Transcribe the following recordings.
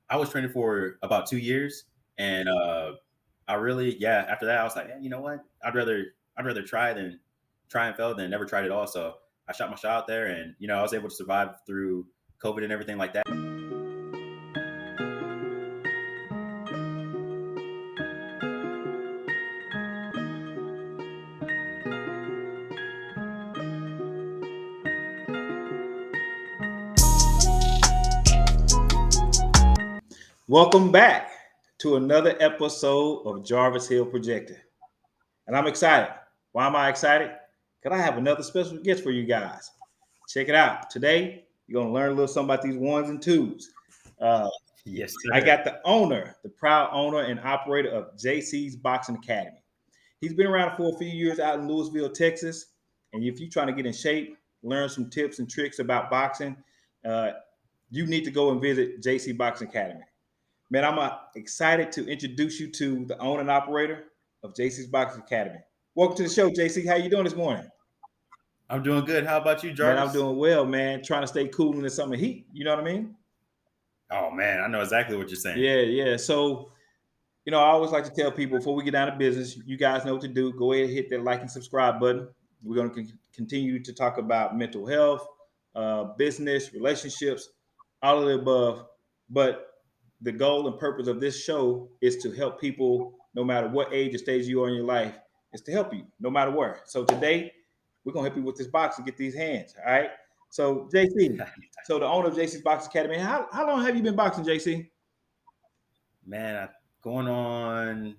I was training for about 2 years, and I really, yeah. After that, I was like, you know what? I'd rather try and fail than never tried at all. So I shot my shot out there, and I was able to survive through COVID and everything like that. Welcome back to another episode of Jarvis Hill Projector. And I'm excited. Why am I excited? Because I have another special guest for you guys. Check it out. Today, you're going to learn a little something about these ones and twos. Uh, Yes, I sir. got the proud owner and operator of JC's Boxing Academy. He's been around for a few years out in Louisville, Texas. And if you're trying to get in shape, learn some tips and tricks about boxing, uh, you need to go and visit JC Boxing Academy. Man, I'm excited to introduce you to the owner and operator of JC's Boxing Academy. Welcome to the show, JC. How you doing this morning? I'm doing good. How about you, Man, I'm Jarvis? doing well, man. Trying to stay cool in the summer heat. You know what I mean? Oh man, I know exactly what you're saying. Yeah. So, I always like to tell people before we get down to business, you guys know what to do. Go ahead and hit that like and subscribe button. We're going to continue to talk about mental health, business, relationships, all of the above. But the goal and purpose of this show is to help people, no matter what age or stage you are in your life, is to help you no matter where. So today, we're going to help you with this box and get these hands. All right. So, JC, so the owner of JC's Box Academy, how long have you been boxing, JC? Man, going on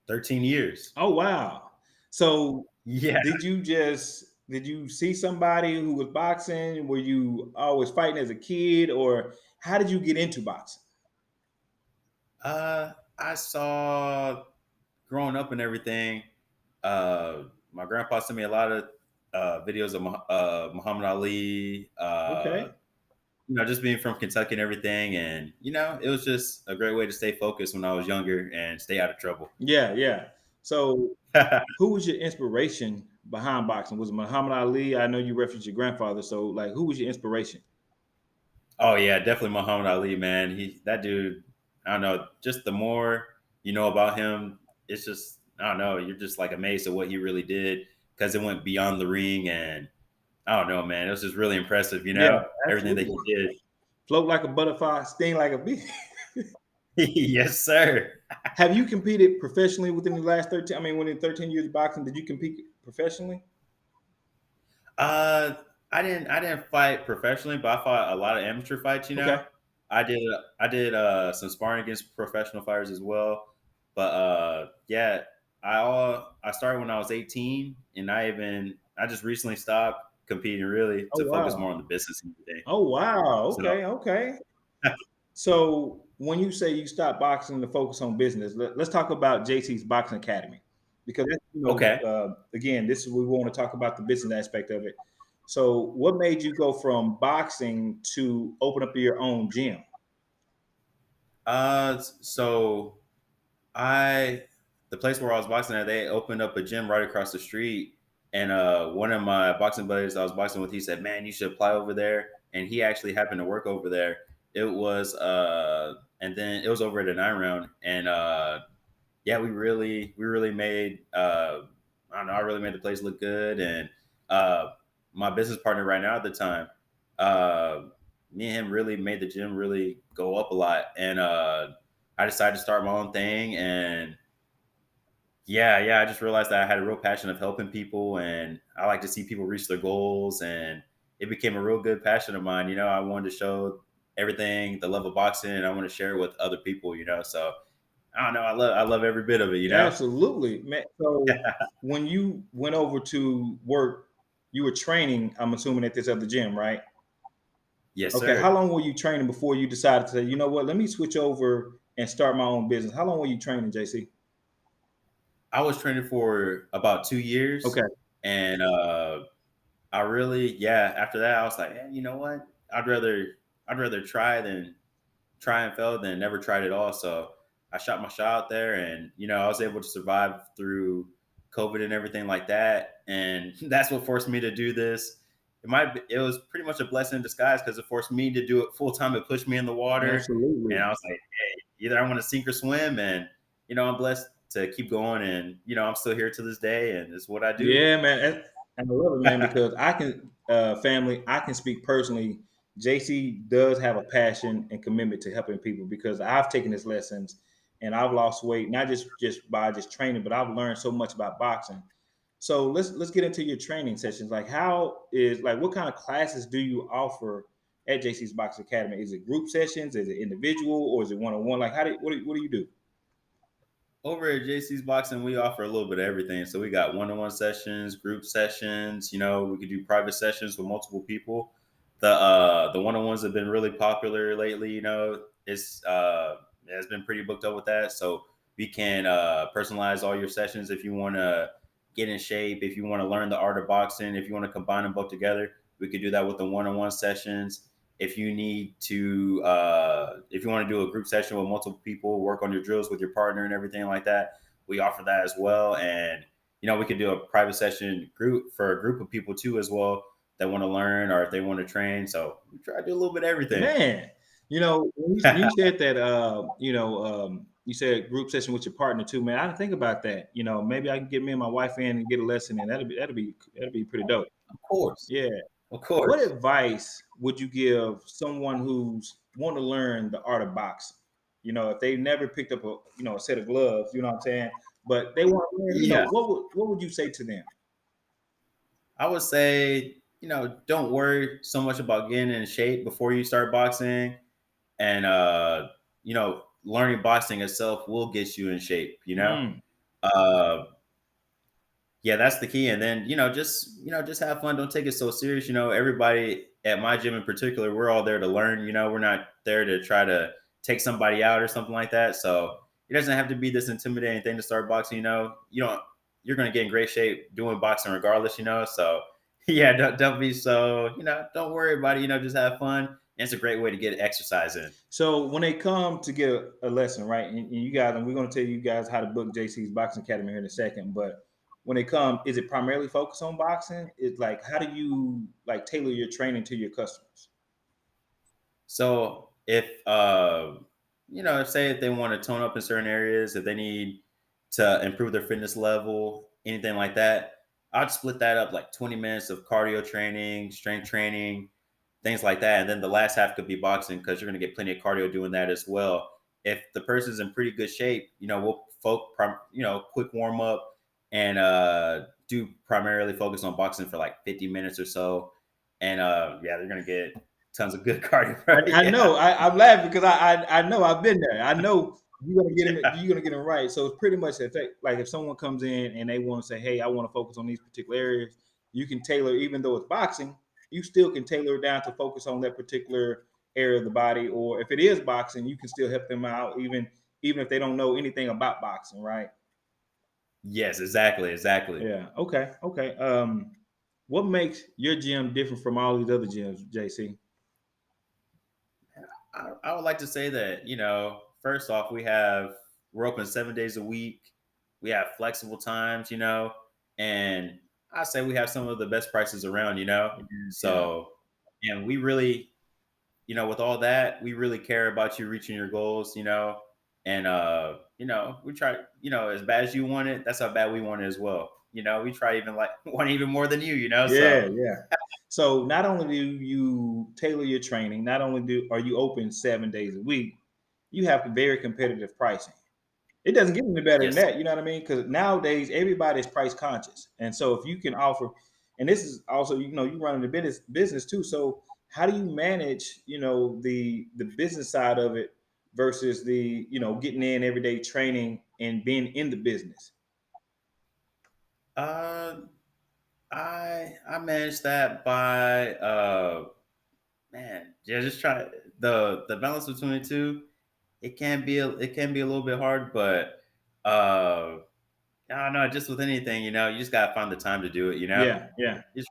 13 years. Oh wow. So Yeah. did you see somebody who was boxing? Were you always fighting as a kid, or how did you get into boxing? I saw growing up and everything. My grandpa sent me a lot of videos of Muhammad Ali. Okay. Just being from Kentucky and everything, and it was just a great way to stay focused when I was younger and stay out of trouble. Yeah. So who was your inspiration behind boxing? Was it Muhammad Ali? I know you referenced your grandfather, so like who was your inspiration? Oh yeah, definitely Muhammad Ali, man. That dude. I don't know. Just the more you know about him, it's just I don't know. You're just like amazed at what he really did because it went beyond the ring, and I don't know, man. It was just really impressive. Yeah, Everything that absolutely. he did. Float like a butterfly, sting like a bee. Yes, sir. Have you competed professionally within the last 13? I mean, within 13 years of boxing, did you compete professionally? Uh, I didn't fight professionally, but I fought a lot of amateur fights. Okay. I did some sparring against professional fighters as well. But yeah, I started when I was 18, and I just recently stopped competing really Oh to focus wow. more on the business and everything. Oh wow. So Okay. So when you say you stop boxing to focus on business, us talk about JC's Boxing Academy because okay. again, this is we want to talk about the business aspect of it. So what made you go from boxing to open up your own gym? So I the place where I was boxing at, they opened up a gym right across the street. And one of my boxing buddies I was boxing with, he said, "Man, you should apply over there." And he actually happened to work over there. And then it was over at a 9 round, and yeah, we really made I don't know, I really made the place look good. And uh, my business partner right now at the time, uh, me and him really made the gym really go up a lot. And I decided to start my own thing. And yeah, I just realized that I had a real passion of helping people, and I like to see people reach their goals. And it became a real good passion of mine. I wanted to show everything, the love of boxing, and I want to share it with other people. So I don't know. I love every bit of it. Absolutely, man. So when you went over to work, you were training. I'm assuming at this other gym, right? Yes, Okay. How sir. long were you training before you decided to say, you know what, let me switch over and start my own business? How long were you training, JC? I was training for about 2 years, Okay. and I really, yeah. After that, I was like, you know what? I'd rather try and fail than never tried at all. So I shot my shot out there, and I was able to survive through COVID and everything like that. And that's what forced me to do this. it was pretty much a blessing in disguise because it forced me to do it full time. It pushed me in the water, and Absolutely. I was like, hey, either I want to sink or swim, and I'm blessed to keep going, and I'm still here to this day, and it's what I do. Yeah, man, and I love it, man, because I can family. I can speak personally. JC does have a passion and commitment to helping people because I've taken his lessons and I've lost weight not just by just training, but I've learned so much about boxing. So let's get into your training sessions. Like, how is like what kind of classes do you offer at JC's Box Academy? Is it group sessions? Is it individual, or is it one on one? Like, what do you do? Over at JC's Boxing, we offer a little bit of everything. So we got one-on-one sessions, group sessions. We could do private sessions with multiple people. The one-on-ones have been really popular lately. It's been pretty booked up with that. So we can personalize all your sessions if you want to get in shape, if you want to learn the art of boxing, if you want to combine them both together. We could do that with the one-on-one sessions. If you want to do a group session with multiple people, work on your drills with your partner and everything like that, we offer that as well. And we could do a private session group for a group of people too as well that want to learn or if they want to train. So we try to do a little bit of everything. Man, when you said that, you said group session with your partner too, man. I didn't think about that. Maybe I can get me and my wife in and get a lesson in. That'd be pretty dope. Of course. Yeah. Of What course. advice would you give someone who's want to learn the art of boxing? If they've never picked up a set of gloves, you know what I'm saying, but they want to learn. Yeah. What would you say to them? I would say, don't worry so much about getting in shape before you start boxing. And, learning boxing itself will get you in shape. Mm, Uh, Yeah, that's the key. And then, just have fun. Don't take it so serious. Everybody at my gym in particular, we're all there to learn. We're not there to try to take somebody out or something like that. So it doesn't have to be this intimidating thing to start boxing. You're going to get in great shape doing boxing regardless. So yeah, don't be so, don't worry about it. Just have fun. And it's a great way to get exercise in. So when they come to get a lesson, right, and you guys, and we're going to tell you guys how to book JC's Boxing Academy here in a second, but when they come, is it primarily focused on boxing? It's like, how do you like tailor your training to your customers? So if say if they want to tone up in certain areas, if they need to improve their fitness level, anything like that, I'd split that up like 20 minutes of cardio training, strength training, things like that. And then the last half could be boxing because you're going to get plenty of cardio doing that as well. If the person's in pretty good shape, we'll quick warm up and do primarily focus on boxing for like 50 minutes or so. And yeah, they're going to get tons of good cardio, bro. I Yeah. know. I'm laughing because I know I've been there. I know you're gonna get him. Yeah. You're gonna get him right. So it's pretty much like if someone comes in and they want to say, "Hey, I want to focus on these particular areas," you can tailor. Even though it's boxing, you still can tailor it down to focus on that particular area of the body. Or if it is boxing, you can still help them out, even if they don't know anything about boxing, right? Yes, exactly, exactly. Yeah. Okay. Okay. What makes your gym different from all these other gyms, JC? I would like to say that, first off, we're open 7 days a week. We have flexible times, and I say we have some of the best prices around. Yeah. So, and we really, with all that, we really care about you reaching your goals. And we try, as bad as you want it, that's how bad we want it as well. We try even like want even more than you. So Yeah, yeah. So not only do you tailor your training, not only do are you open 7 days a week, you have very competitive pricing. It doesn't get any better than yes. that, you know what I mean? Because nowadays everybody's price conscious, and so if you can offer, and this is also you running the business too. So how do you manage the business side of it versus the getting in everyday training and being in the business? Uh, I manage that by man, yeah, just try the balance between the two. It can be a little bit hard, but I don't know. Just with anything, you just gotta find the time to do it. Yeah, yeah. Just,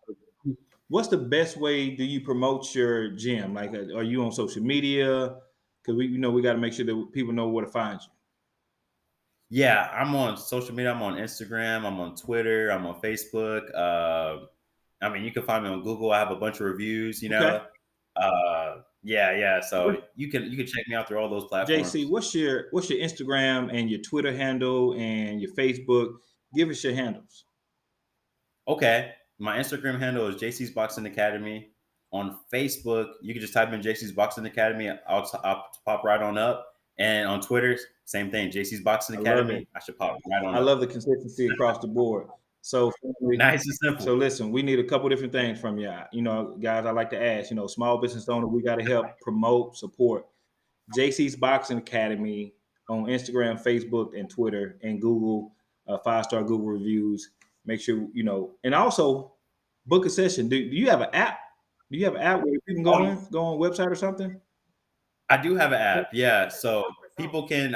What's the best way do you promote your gym? Like, are you on social media? Because we got to make sure that people know where to find you. yeah, I'm on social media. I'm on Instagram. I'm on Twitter. I'm on Facebook. I mean, you can find me on Google. I have a bunch of reviews, you Okay. know. Yeah, yeah. So you can check me out through all those JC, platforms. what's your Instagram and your Twitter handle and your Facebook? Give us your handles. Okay. My Instagram handle is JC's Boxing Academy. On Facebook, you can just type in JC's Boxing Academy. I'll pop right on up. And on Twitter, same thing, JC's Boxing I love it. Academy. I should pop right on I up. love the consistency across the board. So, Nice and so simple. listen, we need a couple different things from you. You know, guys, I like to ask. You know, small business owner, we got to help promote, support. JC's Boxing Academy on Instagram, Facebook, and Twitter, and Google. 5-star Google reviews. Make sure you know, and also book a session. Do you have an app? Do you have an app where you can Oh, go on website or something? I do have an app. Yeah. So people can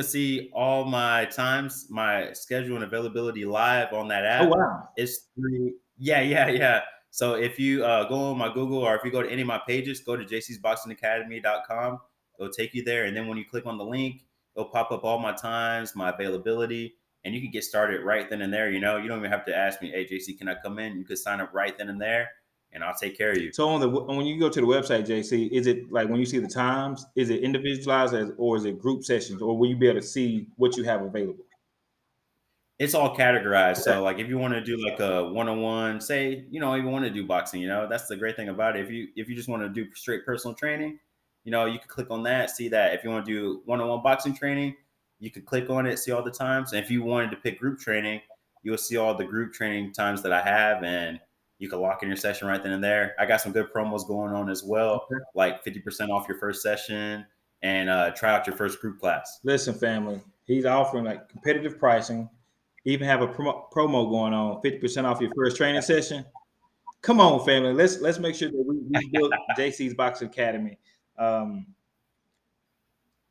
see all my times, my schedule and availability live on that Oh app. wow. It's through, yeah, yeah, yeah. So if you go on my Google or if you go to any of my pages, go to jcsboxingacademy.com. It'll take you there. And then when you click on the link, it'll pop up all my times, my availability, and you can get started right then and there. You know, you don't even have to ask me, hey, JC, can I come in? You could sign up right then and there, and I'll take care of you. So on the when you go to the website, JC, is it like when you see the times, is it individualized or is it group sessions, or will you be able to see what you have available? It's all categorized. Okay. So like if you want to do like a one-on-one, say, you know, you want to do boxing, you know, that's the great thing about it. If you just want to do straight personal training, you know, you can click on that, see that. If you want to do one-on-one boxing training, you could click on it, see all the times. And if you wanted to pick group training, you'll see all the group training times that I have, and you can lock in your session right then and there. I got some good promos going on as well, Okay. like 50% off your first session and try out your first group class. Listen, family, he's offering like competitive pricing. Even have a promo going on, 50% off your first training session. Come on, family. Let's make sure that we build JC's Box Academy. Um,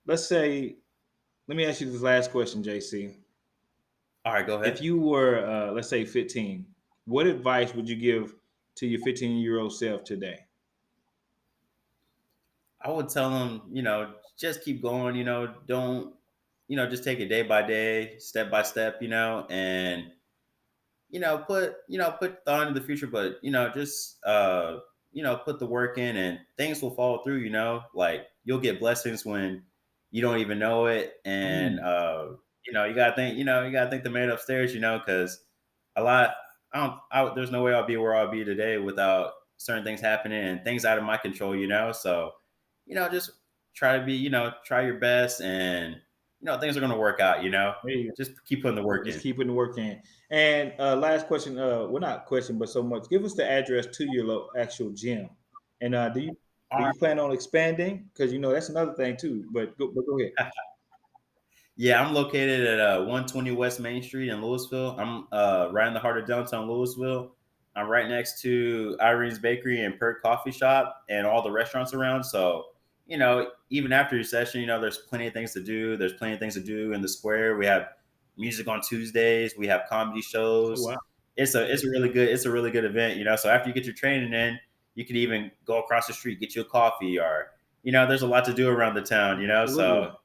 let's say, let me ask you this last question, JC. All right, go If ahead. you were, let's say, 15, what advice would you give to your 15-year-old self today? I would tell them, you know, just keep going, you know, don't, you know, just take it day by day, step by step, you know, and put thought into the future, but just put the work in and things will fall through, you know, like you'll get blessings when you don't even know it. And Mm, you gotta thank the man upstairs, you know, because a lot there's no way I'll be where I'll be today without certain things happening and things out of my control, you know. So, just try to be, try your best, and things are gonna work out, you know. there you Just keep putting the go. work Just in. keeping the work in. And last question, well, not question, but so much. Give us the address to your actual gym. And do you plan on expanding? Because that's another thing too. But go ahead. Yeah, I'm located at 120 West Main Street in Louisville. I'm right in the heart of downtown Louisville. I'm right next to Irene's Bakery and Perk Coffee Shop and all the restaurants around. So, even after your session, there's plenty of things to do. There's plenty of things to do in the square. We have music on Tuesdays. We have comedy Oh wow, shows. It's a really good event. So after you get your training in, you can even go across the street, get you a coffee, or there's a lot to do around the town. absolutely. So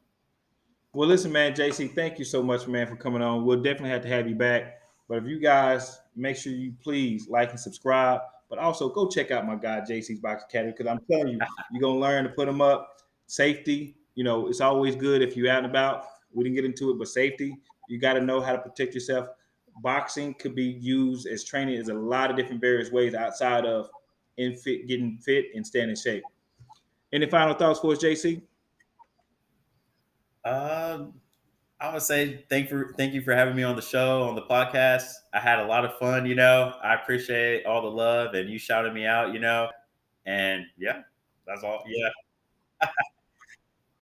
Well, listen, man, JC, thank you so much, man, for coming on. We'll definitely have to have you back. But if you guys make sure you please like and subscribe, but also go check out my guy JC's Box Academy because I'm telling you, you're gonna learn to put them up. Safety, it's always good if you're out and about. We didn't get into it, but safety, you got to know how to protect yourself. Boxing could be used as training. There's a lot of different various ways outside of getting fit and staying in shape. Any final thoughts for us, JC? um, I would say thank you for having me on the show, on the podcast. I had a lot of fun, I appreciate all the love and you shouted me out, and yeah, that's all. Yeah.